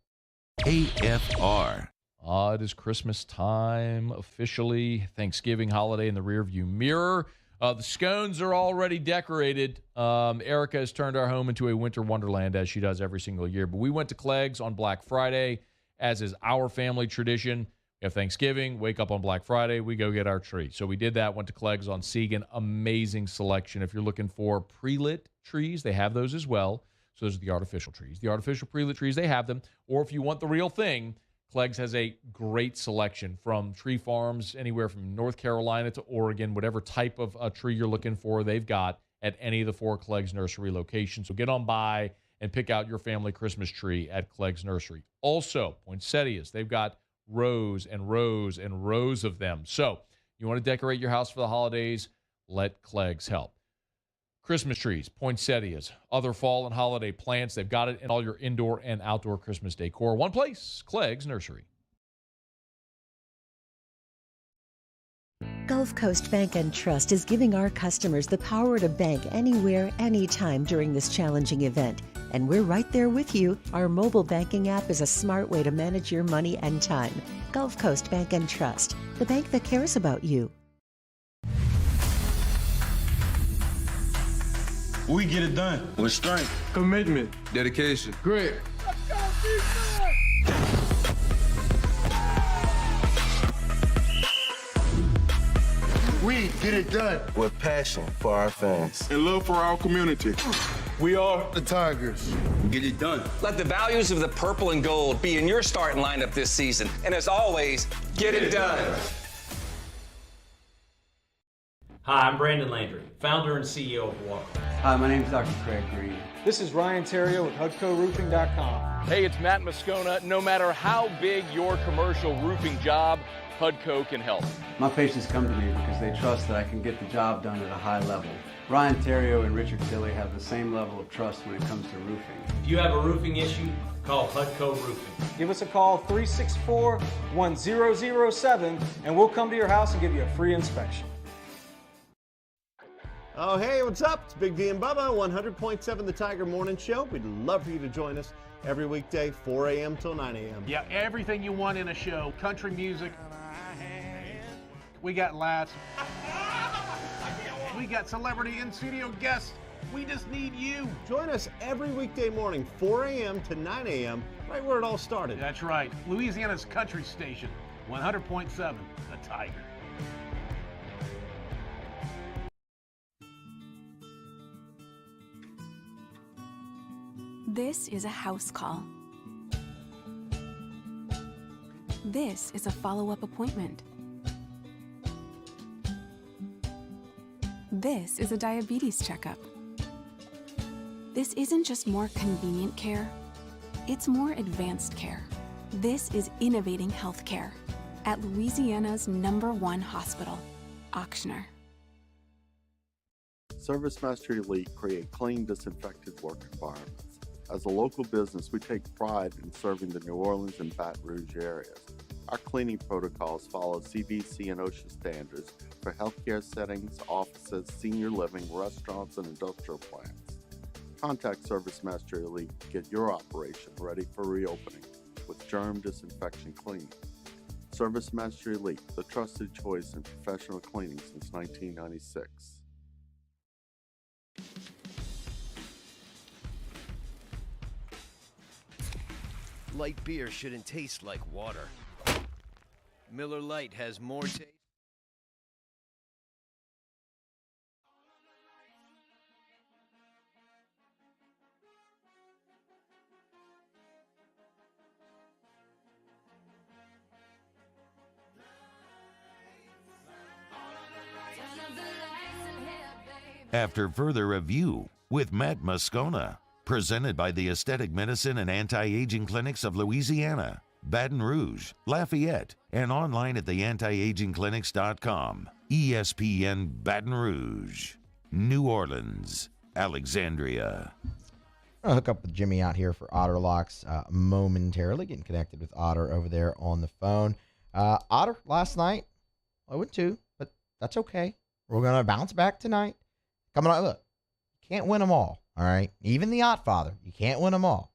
AFR.
It is Christmas time officially. Thanksgiving holiday in the rearview mirror. The scones are already decorated. Erica has turned our home into a winter wonderland, as she does every single year. But we went to Clegg's on Black Friday, as is our family tradition. We have Thanksgiving, wake up on Black Friday, we go get our tree. So we did that, went to Clegg's on Segan. Amazing selection. If you're looking for pre-lit trees, they have those as well. So those are the artificial trees. The artificial pre-lit trees, they have them. Or if you want the real thing, Clegg's has a great selection from tree farms, anywhere from North Carolina to Oregon, whatever type of tree you're looking for, they've got at any of the 4 Clegg's Nursery locations. So get on by and pick out your family Christmas tree at Clegg's Nursery. Also, poinsettias, they've got rows and rows and rows of them. So you want to decorate your house for the holidays, let Clegg's help. Christmas trees, poinsettias, other fall and holiday plants. They've got it in all your indoor and outdoor Christmas decor. One place, Clegg's Nursery.
Gulf Coast Bank and Trust is giving our customers the power to bank anywhere, anytime during this challenging event. And we're right there with you. Our mobile banking app is a smart way to manage your money and time. Gulf Coast Bank and Trust, the bank that cares about you.
We get it done with strength, commitment, dedication, grit.
We get it done with passion for our fans
and love for our community. We are the Tigers. Get it done.
Let the values of the purple and gold be in your starting lineup this season. And as always, get it done.
Hi, I'm Brandon Landry, founder and CEO of Walker.
Hi, my name is Dr. Craig Green.
This is Ryan Terrio with HUDCORoofing.com.
Hey, it's Matt Moscona. No matter how big your commercial roofing job, HUDCO can help.
My patients come to me because they trust that I can get the job done at a high level. Ryan Terrio and Richard Tilley have the same level of trust when it comes to roofing.
If you have a roofing issue, call HUDCO Roofing.
Give us a call, 364-1007, and we'll come to your house and give you a free inspection.
Oh, hey, what's up? It's Big D and Bubba, 100.7 The Tiger Morning Show. We'd love for you to join us every weekday, 4 a.m. till 9 a.m.
Yeah, everything you want in a show. Country music. We got laughs. We got celebrity in-studio guests. We just need you.
Join us every weekday morning, 4 a.m. to 9 a.m., right where it all started.
That's right. Louisiana's country station, 100.7 The Tiger.
This is a house call. This is a follow-up appointment. This is a diabetes checkup. This isn't just more convenient care, it's more advanced care. This is innovating healthcare at Louisiana's #1 hospital, Ochsner.
ServiceMaster Elite create clean, disinfected work environments. As a local business, we take pride in serving the New Orleans and Baton Rouge areas. Our cleaning protocols follow CDC and OSHA standards for healthcare settings, offices, senior living, restaurants, and industrial plants. Contact ServiceMaster Elite to get your operation ready for reopening with germ disinfection cleaning. ServiceMaster Elite, the trusted choice in professional cleaning since 1996.
Light beer shouldn't taste like water. Miller Lite has more taste.
After further review with Matt Moscona, presented by the Aesthetic Medicine and Anti-Aging Clinics of Louisiana, Baton Rouge, Lafayette, and online at theantiagingclinics.com. ESPN Baton Rouge, New Orleans, Alexandria.
I'll hook up with Jimmy out here for Otter Locks momentarily, getting connected with Otter over there on the phone. Otter, last night, 0-2, but that's okay. We're going to bounce back tonight. Coming on, look, can't win them all, all right? Even the Ottfather, you can't win them all.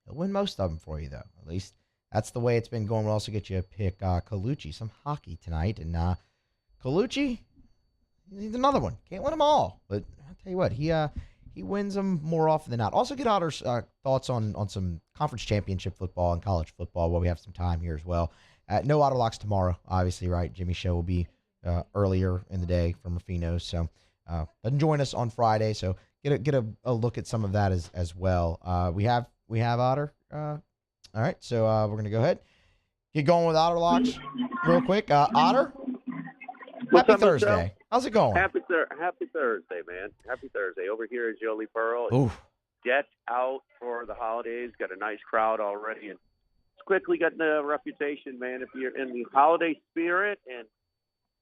He'll win most of them for you, though. At least that's the way it's been going. We'll also get you a pick Colucci, some hockey tonight. And Colucci, he's another one. Can't win them all. But I'll tell you what, he wins them more often than not. Also get Otter's thoughts on some conference championship football and college football while we have some time here as well. No auto locks tomorrow, obviously, right? Jimmy's show will be earlier in the day from Rufino's. So doesn't join us on Friday, so get a look at some of that as well. We have Otter. All right, so we're gonna go ahead, get going with Otter locks real quick. Otter, happy Thursday.
Michelle?
How's it going?
Happy Thursday, man. Happy Thursday. Over here is Jolie Pearl.
Oof.
Jets out for the holidays. Got a nice crowd already, and it's quickly gotten a reputation, man. If you're in the holiday spirit, and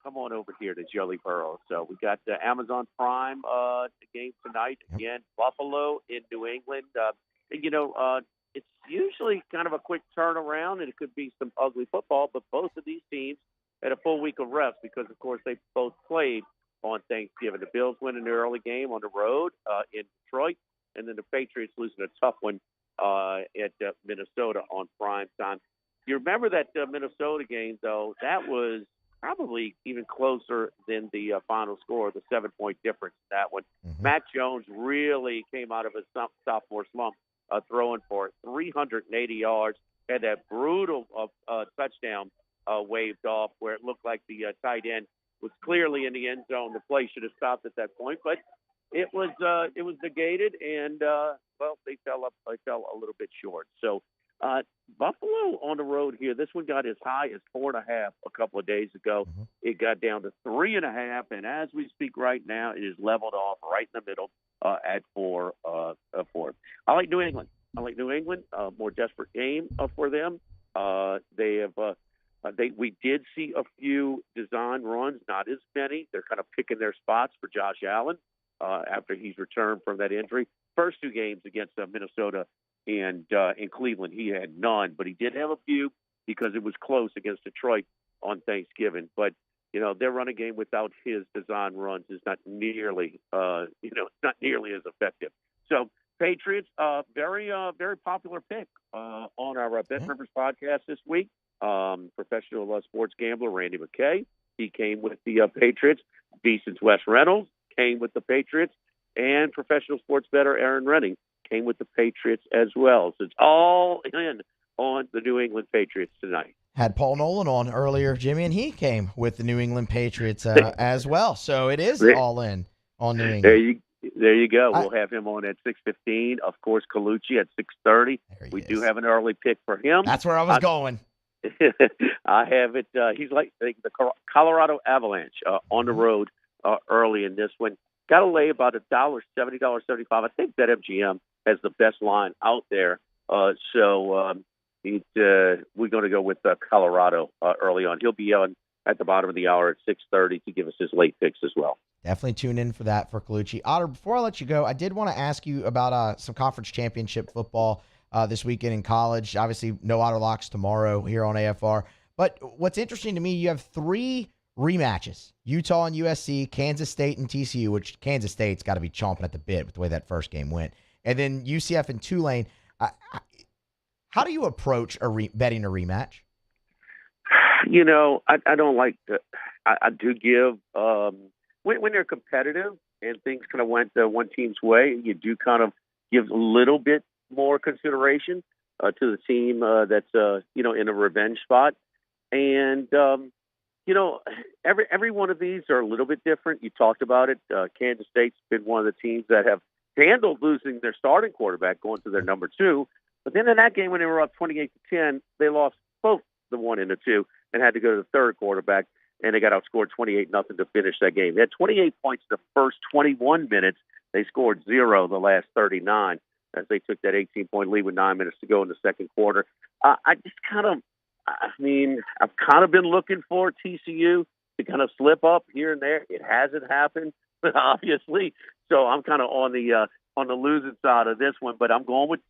come on over here to Jolie Pearl. So we got the Amazon Prime game tonight again. Buffalo in New England. It's usually kind of a quick turnaround, and it could be some ugly football. But both of these teams had a full week of rest because, of course, they both played on Thanksgiving. The Bills winning the early game on the road in Detroit, and then the Patriots losing a tough one at Minnesota on prime time. You remember that Minnesota game, though? That was probably even closer than the final score, the 7-point difference in that one.
Mm-hmm.
Mac Jones really came out of his sophomore slump throwing for 380 yards, had that brutal touchdown waved off where it looked like the tight end was clearly in the end zone. The play should have stopped at that point, but it was negated, and they fell a little bit short. So Buffalo on the road here. This one got as high as 4.5 a couple of days ago.
Mm-hmm.
It got down to 3.5, and as we speak right now, it is leveled off right in the middle at 4. I like New England. More desperate game for them. We did see a few design runs, not as many. They're kind of picking their spots for Josh Allen after he's returned from that injury. First two games against Minnesota and in Cleveland, he had none, but he did have a few because it was close against Detroit on Thanksgiving. But their running game without his design runs is not nearly, not nearly as effective. So Patriots, very popular pick on our Bet Rivers podcast this week. Professional sports gambler Randy McKay, he came with the Patriots. Beeson's Wes Reynolds came with the Patriots, and professional sports bettor Aaron Renning came with the Patriots as well. So it's all in on the New England Patriots tonight.
Had Paul Nolan on earlier, Jimmy, and he came with the New England Patriots as well. So it is all in on New England.
There you go. We'll have him on at 6:15. Of course, Colucci at 6:30. We do have an early pick for him.
That's where I was going.
I have it. He's like the Colorado Avalanche on the road early in this one. Got to lay about $1.70, $1.75. I think that MGM has the best line out there. So we're going to go with Colorado early on. He'll be on at the bottom of the hour at 6:30 to give us his late picks as well.
Definitely tune in for that for Colucci. Otter, before I let you go, I did want to ask you about some conference championship football this weekend in college. Obviously, no auto locks tomorrow here on AFR. But what's interesting to me, you have 3 rematches: Utah and USC, Kansas State and TCU, which Kansas State's got to be chomping at the bit with the way that first game went, and then UCF and Tulane. How do you approach betting a rematch?
I don't like to. I do give when they're competitive and things kind of went one team's way, you do kind of give a little bit more consideration to the team that's in a revenge spot. And every one of these are a little bit different. You talked about it. Kansas State's been one of the teams that have handled losing their starting quarterback, going to their number 2. But then in that game when they were up 28-10, they lost both the 1 and the 2 and had to go to the third quarterback, and they got outscored 28-0 to finish that game. They had 28 points the first 21 minutes. They scored 0 the last 39 as they took that 18-point lead with 9 minutes to go in the second quarter. I've kind of been looking for TCU to kind of slip up here and there. It hasn't happened, obviously. So I'm kind of on the losing side of this one, but I'm going with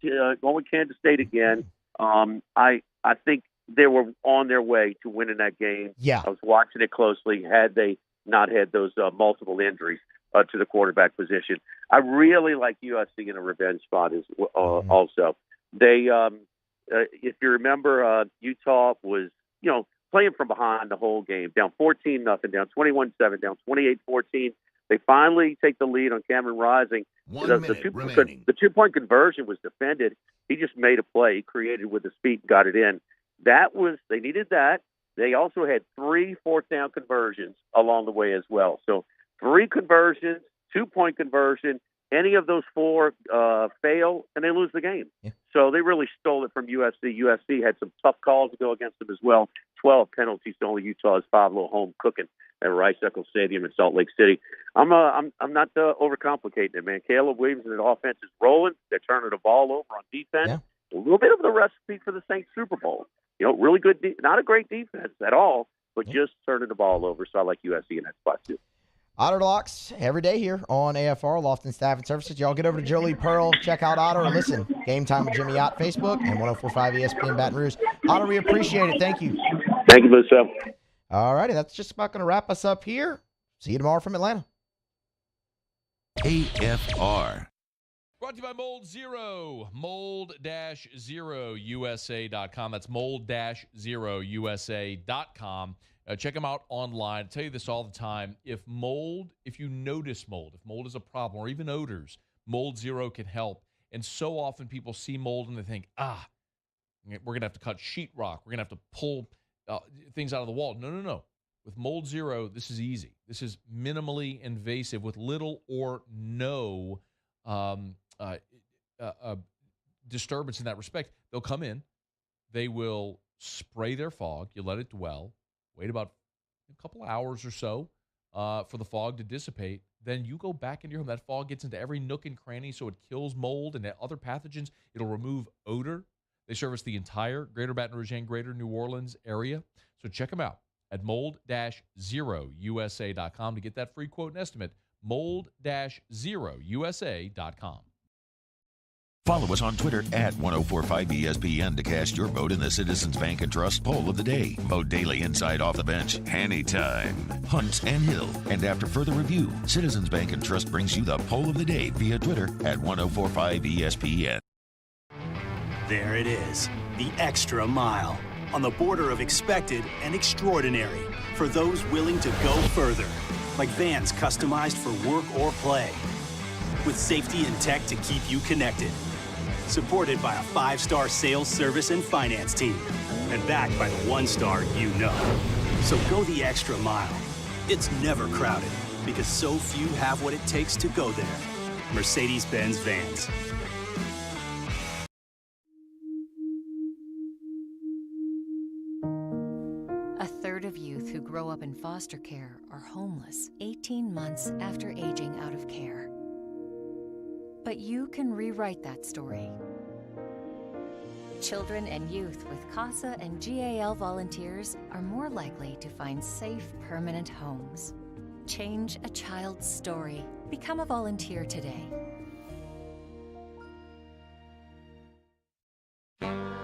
Kansas State again. I think they were on their way to winning that game.
Yeah,
I was watching it closely. Had they not had those multiple injuries to the quarterback position, I really like USC in a revenge spot. Also, they, if you remember, Utah was playing from behind the whole game, down 14-0, down 21-7, down 28-14. They finally take the lead on Cameron Rising. The 2-point conversion was defended. He just made a play. He created with his feet, got it in. They needed that. They also had 3 fourth-down conversions along the way as well. So 3 conversions, 2-point conversion. Any of those 4 fail, and they lose the game.
Yeah.
So they really stole it from USC. USC had some tough calls to go against them as well. 12 penalties to only Utah's 5 little home cooking at Rice-Eccles Stadium in Salt Lake City. I'm not overcomplicating it, man. Caleb Williams and the offense is rolling. They're turning the ball over on defense. Yeah. A little bit of the recipe for the Saints Super Bowl. Really good, not a great defense at all, but just turning the ball over. So I like USC in that spot too.
Otter Locks every day here on AFR, Lofton Staffing Services. Y'all get over to Jolie Pearl, check out Otter, and listen. Game Time with Jimmy Ott, Facebook, and 104.5 ESPN Baton Rouge. Otter, we appreciate it. Thank you.
Thank you, Musso.
All righty, that's just about going to wrap us up here. See you tomorrow from Atlanta.
AFR.
Brought to you by Mold Zero, mold-0usa.com. That's mold-0usa.com. Check them out online. I tell you this all the time. If you notice mold, if mold is a problem, or even odors, Mold Zero can help. And so often people see mold and they think, we're going to have to cut sheetrock. We're going to have to pull things out of the wall. No. With Mold Zero, this is easy. This is minimally invasive with little or no disturbance in that respect. They'll come in. They will spray their fog. You let it dwell. Wait about a couple hours or so for the fog to dissipate. Then you go back into your home. That fog gets into every nook and cranny, so it kills mold and other pathogens. It'll remove odor. They service the entire greater Baton Rouge and greater New Orleans area. So check them out at mold-0usa.com to get that free quote and estimate. mold-0usa.com.
Follow us on Twitter at 1045ESPN to cast your vote in the Citizens Bank and Trust poll of the day. Vote daily inside off the bench, anytime. Hunt and Hill. And after further review, Citizens Bank and Trust brings you the poll of the day via Twitter at 1045ESPN.
There it is, the extra mile. On the border of expected and extraordinary for those willing to go further. Like vans customized for work or play. With safety and tech to keep you connected. Supported by a 5-star sales, service, and finance team. And backed by the 1-star you know. So go the extra mile. It's never crowded because so few have what it takes to go there. Mercedes-Benz Vans.
A third of youth who grow up in foster care are homeless 18 months after aging out of care. But you can rewrite that story. Children and youth with CASA and GAL volunteers are more likely to find safe, permanent homes. Change a child's story. Become a volunteer today.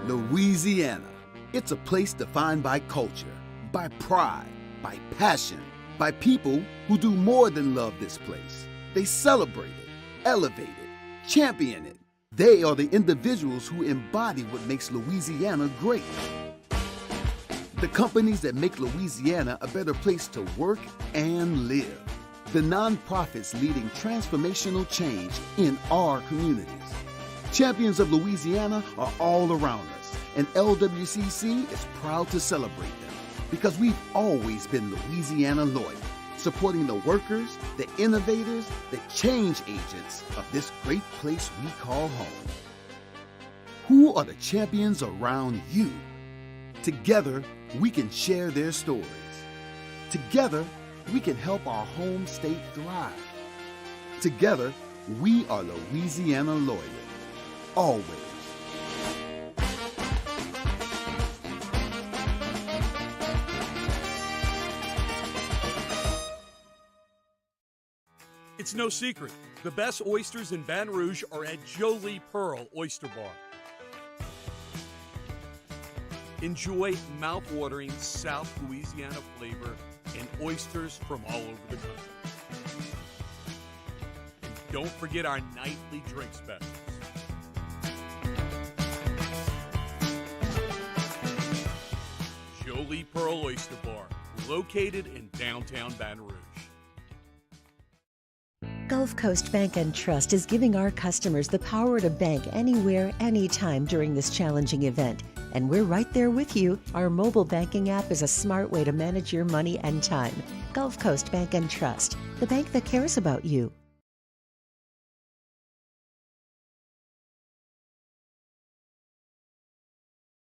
Louisiana. It's a place defined by culture, by pride, by passion, by people who do more than love this place. They celebrate it, elevate it, champion it. They are the individuals who embody what makes Louisiana great. The companies that make Louisiana a better place to work and live. The nonprofits leading transformational change in our communities. Champions of Louisiana are all around us, and LWCC is proud to celebrate them because we've always been Louisiana loyal, supporting the workers, the innovators, the change agents of this great place we call home. Who are the champions around you? Together, we can share their stories. Together, we can help our home state thrive. Together, we are Louisiana loyal. Always.
It's no secret. The best oysters in Baton Rouge are at Jolie Pearl Oyster Bar. Enjoy mouth-watering South Louisiana flavor and oysters from all over the country. And don't forget our nightly drink specials. Jolie Pearl Oyster Bar, located in downtown Baton Rouge.
Gulf Coast Bank and Trust is giving our customers the power to bank anywhere, anytime during this challenging event. and we're right there with you. Our mobile banking app is a smart way to manage your money and time. Gulf Coast Bank and Trust, the bank that cares about you.